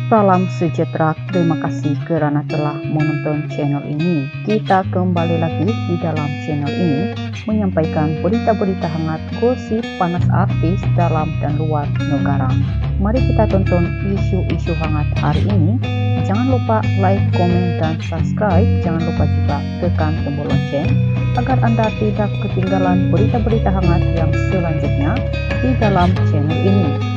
Salam sejahtera, terima kasih karena telah menonton channel ini. Kita kembali lagi di dalam channel ini menyampaikan berita-berita hangat, gosip panas artis dalam dan luar negara. Mari kita tonton isu-isu hangat hari ini. Jangan lupa like, komen, dan subscribe. Jangan lupa juga tekan tombol lonceng agar Anda tidak ketinggalan berita-berita hangat yang selanjutnya di dalam channel ini.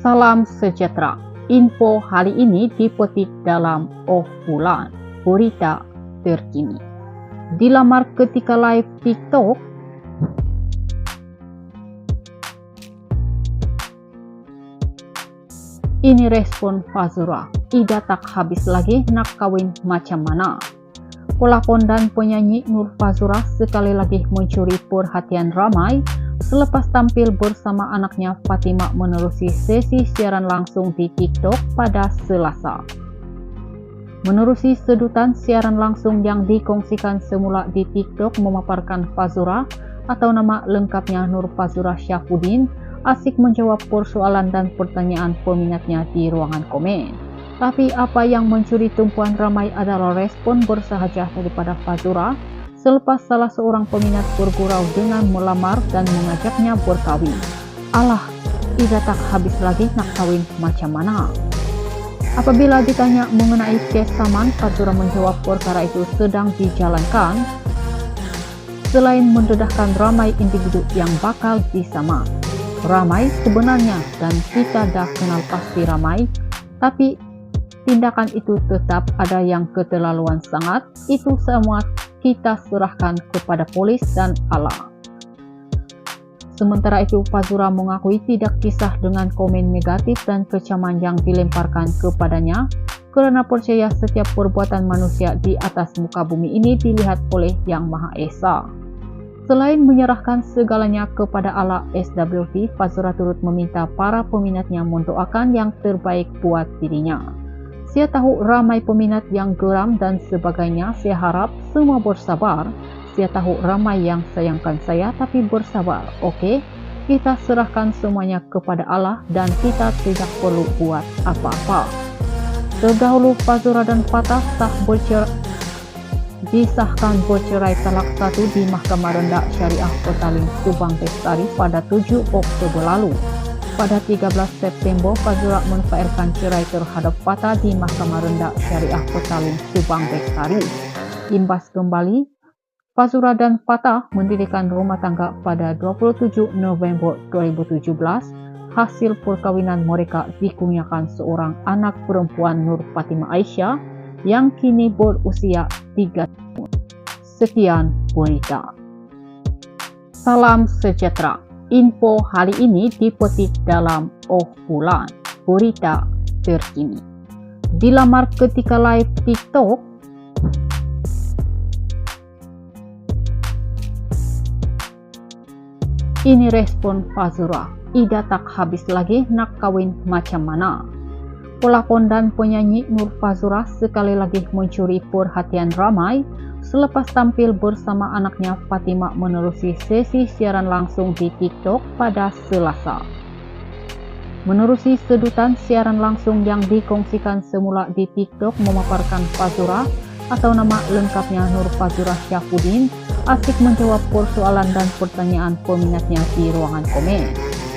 Salam sejahtera. Info hari ini dipetik dalam Bulan berita terkini. Dilamar ketika live TikTok. Ini respon Fazura. Ida tak habis lagi nak kawin macam mana. Pelakon dan penyanyi Nur Fazura sekali lagi mencuri perhatian ramai selepas tampil bersama anaknya Fatima menerusi sesi siaran langsung di TikTok pada Selasa. Menerusi sedutan siaran langsung yang dikongsikan semula di TikTok memaparkan Fazura atau nama lengkapnya Nur Fazura Syafudin asik menjawab persoalan dan pertanyaan peminatnya di ruangan komen. Tapi apa yang mencuri tumpuan ramai adalah respon bersahaja daripada Fazura selepas salah seorang peminat bergurau dengan melamar dan mengajaknya berkawin. Alah, Ida tak habis lagi nak kawin macam mana. Apabila ditanya mengenai kes saman, Fazura menjawab perkara itu sedang dijalankan. Selain mendedahkan ramai individu yang bakal disama. Ramai sebenarnya dan kita dah kenal pasti ramai, tapi tindakan itu tetap ada yang keterlaluan sangat. Itu semua kita serahkan kepada polis dan Allah. Sementara itu, Fazura mengakui tidak kisah dengan komen negatif dan kecaman yang dilemparkan kepadanya karena percaya setiap perbuatan manusia di atas muka bumi ini dilihat oleh Yang Maha Esa. Selain menyerahkan segalanya kepada Allah SWT, Fazura turut meminta para peminatnya mendoakan yang terbaik buat dirinya. Saya tahu ramai peminat yang geram dan sebagainya. Saya harap semua bersabar. Saya tahu ramai yang sayangkan saya tapi bersabar. Oke? Kita serahkan semuanya kepada Allah dan kita tidak perlu buat apa-apa. Terdahulu Fazura dan Fatah disahkan bercerai talak 1 di Mahkamah Rendah Syariah Petaling Subang Bestari pada 7 Oktober lalu. Pada 13 September, Fazura menfailkan cerai terhadap Fatah di Mahkamah Rendah Syariah Petaling Subang Bestari. Imbas kembali, Fazura dan Fatah mendirikan rumah tangga pada 27 November 2017. Hasil perkawinan mereka dikurniakan seorang anak perempuan Nur Fatima Aisyah yang kini berusia 3 tahun. Sekian berita. Salam sejahtera. Info hari ini dipetik dalam Bulan berita terkini. Dilamar ketika live TikTok. Ini respon Fazura. Ida tak habis lagi nak kawin macam mana. Pelakon dan penyanyi Nur Fazura sekali lagi mencuri perhatian ramai selepas tampil bersama anaknya Fatima menerusi sesi siaran langsung di TikTok pada Selasa. Menerusi sedutan siaran langsung yang dikongsikan semula di TikTok memaparkan Fazura atau nama lengkapnya Nur Fazura Syafudin asik menjawab persoalan dan pertanyaan peminatnya di ruangan komen.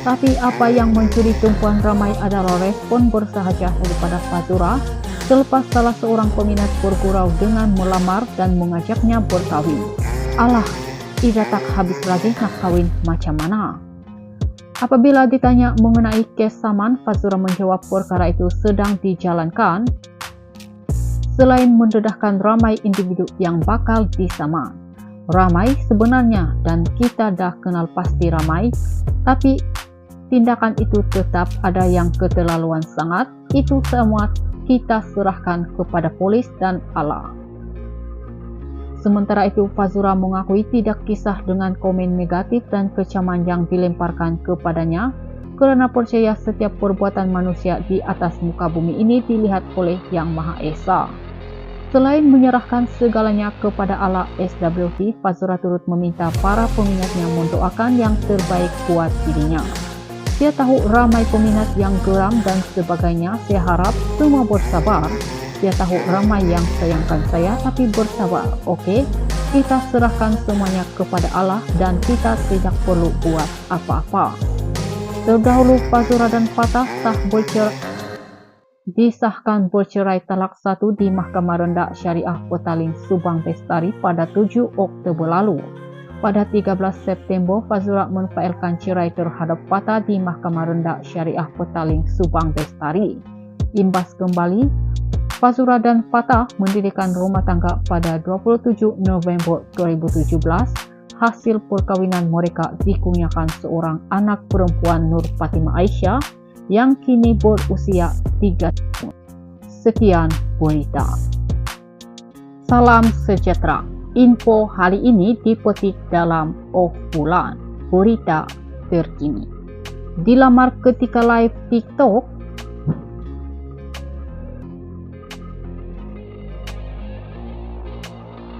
Tapi apa yang mencuri tumpuan ramai adalah respon bersahaja daripada Fazura selepas salah seorang peminat bergurau dengan melamar dan mengajaknya berkawin. Alah, Ida tak habis lagi nak kawin macam mana. Apabila ditanya mengenai kes saman, Fazura menjawab perkara itu sedang dijalankan. Selain mendedahkan ramai individu yang bakal disama. Ramai sebenarnya dan kita dah kenal pasti ramai, tapi tindakan itu tetap ada yang keterlaluan sangat, itu semua kita serahkan kepada polis dan Allah. Sementara itu, Fazura mengakui tidak kisah dengan komen negatif dan kecaman yang dilemparkan kepadanya karena percaya setiap perbuatan manusia di atas muka bumi ini dilihat oleh Yang Maha Esa. Selain menyerahkan segalanya kepada Allah SWT, Fazura turut meminta para peminatnya mendoakan yang terbaik buat dirinya. Saya tahu ramai peminat yang geram dan sebagainya, saya harap semua bersabar. Saya tahu ramai yang sayangkan saya tapi bersabar, oke? Kita serahkan semuanya kepada Allah dan kita tidak perlu buat apa-apa. Terdahulu Fazura dan Fatah disahkan bercerai talak 1 di Mahkamah Rendah Syariah Petaling Subang Bestari pada 7 Oktober lalu. Pada 13 September, Fazura memfailkan cerai terhadap Fatah di Mahkamah Rendah Syariah Petaling Subang Bestari. Imbas kembali, Fazura dan Fatah mendirikan rumah tangga pada 27 November 2017. Hasil perkawinan mereka dikurniakan seorang anak perempuan, Nur Fatimah Aisyah, yang kini berusia 3 tahun. Sekian berita. Salam sejahtera. Info hari ini dipetik dalam Bulan berita terkini. Dilamar ketika live TikTok.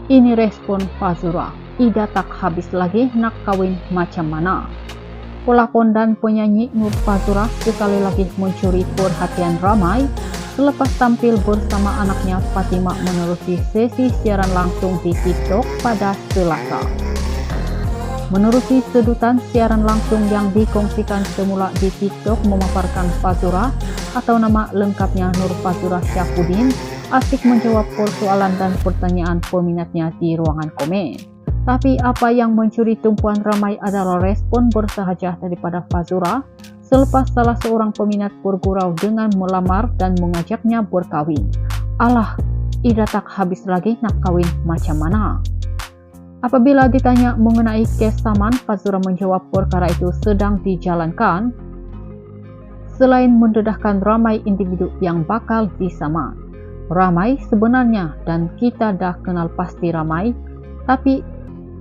Ini respon Fazura. Ida tak habis lagi nak kawin macam mana. Pelakon dan penyanyi Nur Fazura sekali lagi mencuri perhatian ramai selepas tampil bersama anaknya Fatimah menerusi sesi siaran langsung di TikTok pada Selasa. Menerusi sedutan siaran langsung yang dikongsikan semula di TikTok memaparkan Fazura atau nama lengkapnya Nur Fazura Syafuddin asik menjawab persoalan dan pertanyaan peminatnya di ruangan komen. Tapi apa yang mencuri tumpuan ramai adalah respon bersahaja daripada Fazura selepas salah seorang peminat bergurau dengan melamar dan mengajaknya berkawin. Alah, Ida tak habis lagi nak kawin macam mana? Apabila ditanya mengenai kes saman, Fazura menjawab perkara itu sedang dijalankan. Selain mendedahkan ramai individu yang bakal disaman. Ramai sebenarnya dan kita dah kenal pasti ramai, tapi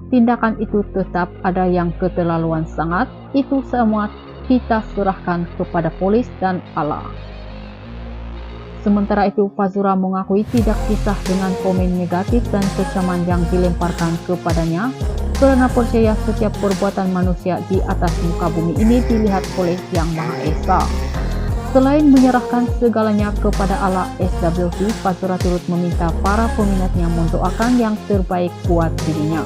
tindakan itu tetap ada yang keterlaluan sangat, itu semua kita serahkan kepada polis dan Allah. Sementara itu, Fazura mengakui tidak kisah dengan komen negatif dan kecaman yang dilemparkan kepadanya karena percaya setiap perbuatan manusia di atas muka bumi ini dilihat oleh Yang Maha Esa. Selain menyerahkan segalanya kepada Allah SWT, Fazura turut meminta para peminatnya mendoakan yang terbaik buat dirinya.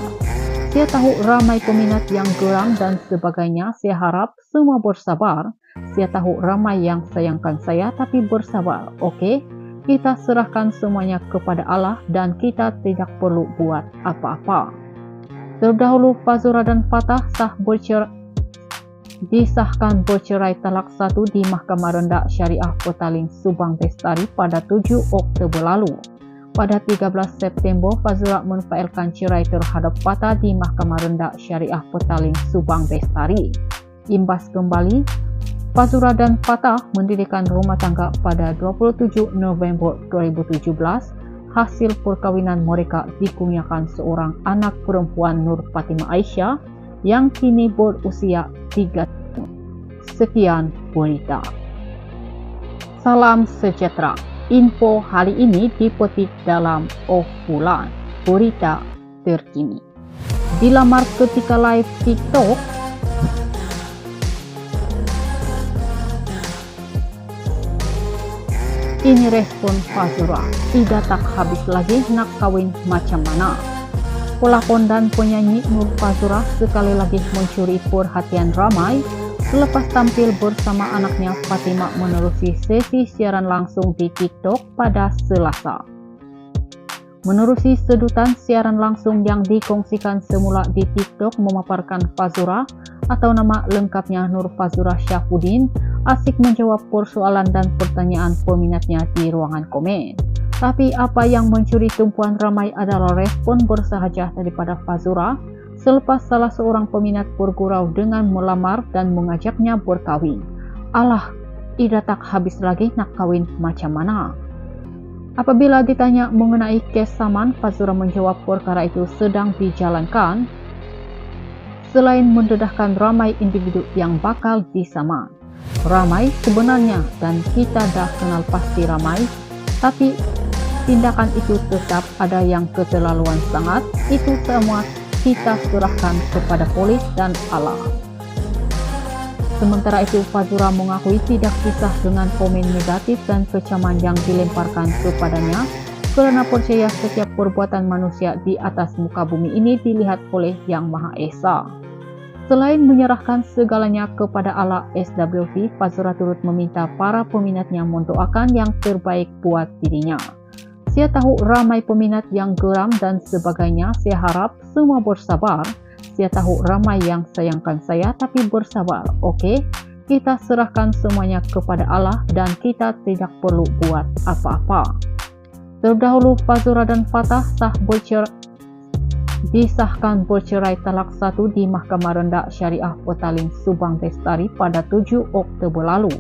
Saya tahu ramai peminat yang geram dan sebagainya, saya harap semua bersabar. Saya tahu ramai yang sayangkan saya tapi bersabar, oke? Kita serahkan semuanya kepada Allah dan kita tidak perlu buat apa-apa. Terdahulu Fazura dan Fatah disahkan bercerai talak 1 di Mahkamah Rendah Syariah Petaling Subang Bestari pada 7 Oktober lalu. Pada 13 September, Fazura memfailkan cerai terhadap Fatah di Mahkamah Rendah Syariah Petaling Subang Bestari. Imbas kembali, Fazura dan Fatah mendirikan rumah tangga pada 27 November 2017. Hasil perkawinan mereka dikurniakan seorang anak perempuan, Nur Fatimah Aisyah, yang kini berusia 3 tahun. Sekian berita. Salam sejahtera. Info hari ini dipetik dalam Bulan berita terkini. Dilamar ketika live TikTok. Ini respon Fazura. Ida tak habis lagi nak kawin macam mana. Pelakon dan penyanyi Nur Fazura sekali lagi mencuri perhatian ramai selepas tampil bersama anaknya Fatimah menerusi sesi siaran langsung di TikTok pada Selasa. Menerusi sedutan siaran langsung yang dikongsikan semula di TikTok memaparkan Fazura atau nama lengkapnya Nur Fazura Syafuddin asik menjawab persoalan dan pertanyaan peminatnya di ruangan komen. Tapi apa yang mencuri tumpuan ramai adalah respon bersahaja daripada Fazura selepas salah seorang peminat bergurau dengan melamar dan mengajaknya berkawin. Alah, Ida tak habis lagi nak kawin macam mana? Apabila ditanya mengenai kes saman, Fazura menjawab perkara itu sedang dijalankan. Selain mendedahkan ramai individu yang bakal disaman. Ramai sebenarnya, dan kita dah kenal pasti ramai, tapi tindakan itu tetap ada yang keterlaluan sangat. Itu semua kita serahkan kepada polis dan Allah. Sementara itu, Fazura mengakui tidak kisah dengan komen negatif dan kecaman yang dilemparkan kepadanya karena percaya setiap perbuatan manusia di atas muka bumi ini dilihat oleh Yang Maha Esa. Selain menyerahkan segalanya kepada Allah SWV, Fazura turut meminta para peminatnya mendoakan yang terbaik buat dirinya. Saya tahu ramai peminat yang geram dan sebagainya. Saya harap semua bersabar. Saya tahu ramai yang sayangkan saya, tapi bersabar, oke? Kita serahkan semuanya kepada Allah dan kita tidak perlu buat apa-apa. Terdahulu, Fazura dan Fatah disahkan bercerai talak 1 di Mahkamah Rendah Syariah Petaling Subang Bestari pada 7 Oktober lalu.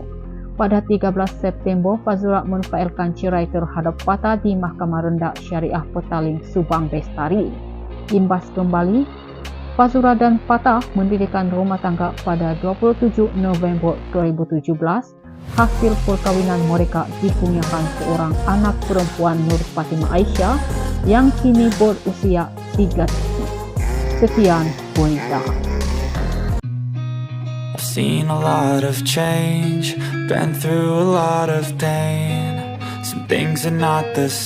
Pada 13 September, Fazura menfailkan cerai terhadap Fatah di Mahkamah Rendah Syariah Petaling Subang Bestari. Imbas kembali, Fazura dan Fatah mendirikan rumah tangga pada 27 November 2017. Hasil perkawinan mereka dikurniakan seorang anak perempuan Nur Fatimah Aisyah yang kini berusia 3 tahun. Sekian berita. I've seen a lot of change, been through a lot of pain. Some things are not the same.